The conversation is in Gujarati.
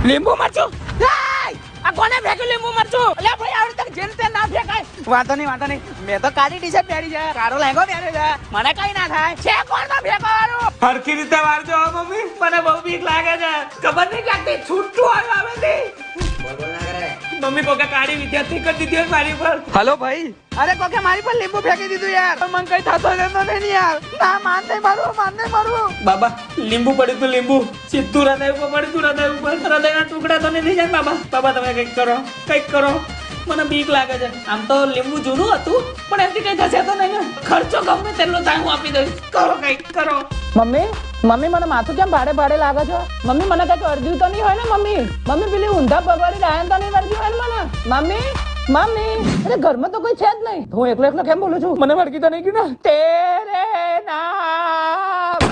લીંબુ મરચું આ કોને ફેંક્યું લીંબુ મરચું? અલ્યા ભાઈ આવડે તક જેન તે ના ફેંકાય. વાંધો નહીં મેં તો કાળી ટી-શર્ટ પહેરી છે, કાળો લહેંગો પહેર્યો છે, મને કઈ ના થાય. છે કોણ માં ફેંકવાનું? હરખી રીતે વાળજો મમ્મી, મને બહુ બીક લાગે છે. ખબર નહીં લાગતી છૂટું આવે છે. મમ્મી કોકે કાળી વિદ્યાર્થી કરી દીધી હોય મારી પર. હલો ભાઈ, અરે કોકે મારી પર લીંબુ ફેંકી દીધું યાર. મને કઈ થતો નતો નહીં યાર. ના માન નહીં મારું. બાબા લીંબુ પડ્યું તું, લીંબુ સીધું હૃદય ઉપર પડ્યું તું, હૃદય ઉપર. હૃદયના ટુકડા તો નહીં જાય બાબા તમે કંઈક કરો. મને બીક લાગે છે. આમ તો લીંબુ જૂનું હતું પણ એમથી કઈ થશે તો નહીં ને. ખર્ચો ગમે તેટલો થાય હું આપી દઈશ. કંઈક કરો. મમ્મી મને માથું કેમ ભાડે લાગે છે? મમ્મી મને કઈ અડધ્યું તો નહીં હોય ને? મમ્મી પેલી ઊંધા પગવાડી રાયન તો નહીં વળગી હોય ને મને? મમ્મી અરે ઘરમાં તો કોઈ છે જ નહીં. હું એકલો કેમ બોલું છું? મને વળગી તો નહીં ગયું ને? તેરે નામ